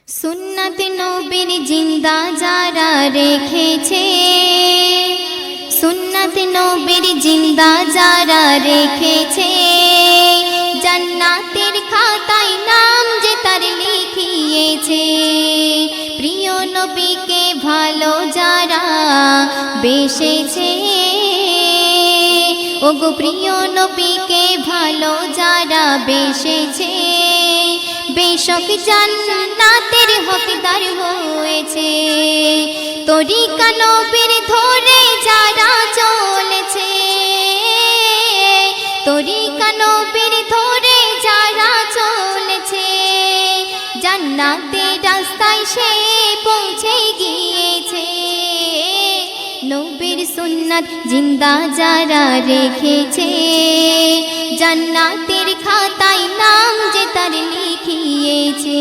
সুন্নাত নবীর জিন্দা যারা রেখেছে, সুন্নাত নবীর জিন্দা যারা রেখেছে, জান্নাতের খাতায় নাম যে তার লিখিয়েছে। প্রিয় নবীকে ভালো যারা বেসেছে, ওগো প্রিয় নবীকে ভালো যারা বেসেছে, বেশক জান্নাতের হকদার হয়েছে। তরিকা নবীর ধরে যারা চলেছে, তরিকা নবীর ধরে যারা চলেছে, জান্নাতের রাস্তায় সে পৌঁছে গিয়েছে। নবীর সুন্নাত জিন্দা যারা রেখেছে, জান্নাতের খাতায় নাম যে তার লিখিয়েছে।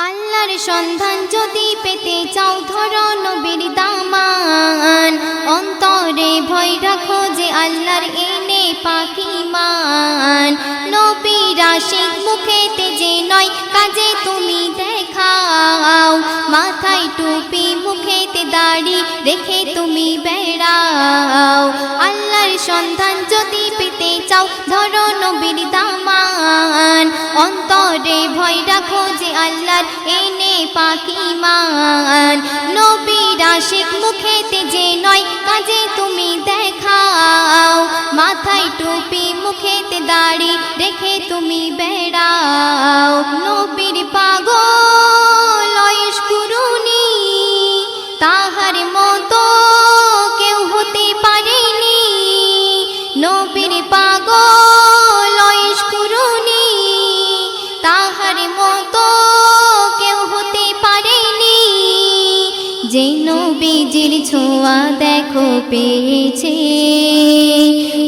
আল্লাহর সন্ধান যদি পেতে চাও ধরো নবীর দামান, অন্তরে ভয় রাখো যে আল্লাহর এনে পাকি মান। নবীর আশিক মুখেতে যে নয় কাজে তুমি দেখাও, মাথায় টুপি মুখেতে দাড়ি রেখে তুমি বেড়াও। আল্লাহর সন্ধান যদি পেতে চাও ধরো নবীর দামান, অন্তরে ভয় রাখো যে আল্লাহর এনে পাকি মান। নবীর আশিক মুখেতে যে নয় কাজে তুমি দেখাও, মাথায় টুপি মুখেতে দাড়ি রেখে তুমি বেড়াও। নবীর পাগল অয়স্কুরুনি, তাহার মতো কেউ হতে পারেনি। নবীর পাগল অয়স্কুরুনি, তাহার মতো কেউ হতে পারেনি। যে নবীজির ছোঁয়া দেখো পেয়েছে,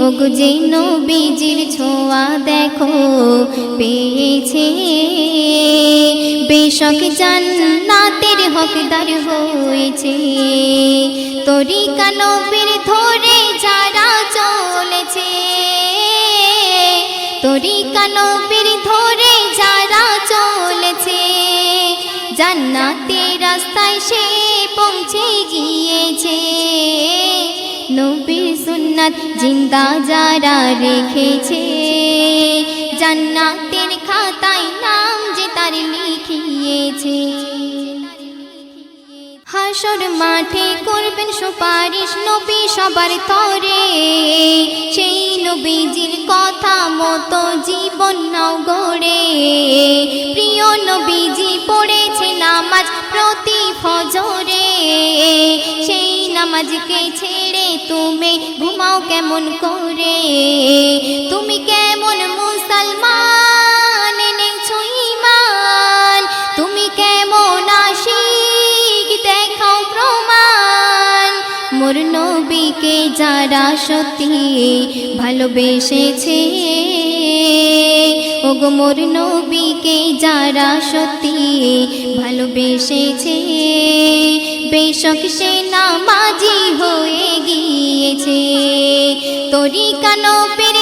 ওগো যে নবীজির ছোঁয়া দেখো পেয়েছে, বেশক জান্নাতের হকদার হয়েছে। তরিকা নবীর ধরে যারা চলেছে, তরিকা নবীর ধরে যারা চলেছে, জান্নাতের রাস্তায় সে পৌঁছে গিয়েছে। নবীর সুন্নাত জিন্দা যারা রেখেছে, জান্নাতের খাতায় নাম যে তার লিখিয়েছে। হাসর মাঠে করবেন সুপারিশ নবী সবার তরে, সেই নবীজির কথা মতো জীবন নাও গড়ে। প্রিয় নবীজি পড়েছে নামাজ প্রতি ফজরে, সেই নামাজকে ছেড়ে তুমি ঘুমাও কেমন করে। তুমি কেমন মুসলমান এনেছো ঈমান, তুমি কেমন আশিক দেখাও প্রমাণ। মোর নবীকে যারা সত্যি ভালোবেসেছে, ওগো মোর নবীকে যারা সত্যি ভালোবেসেছে, বেশক সে নামাজি হয়ে গিয়েছে। তরিকা নবীর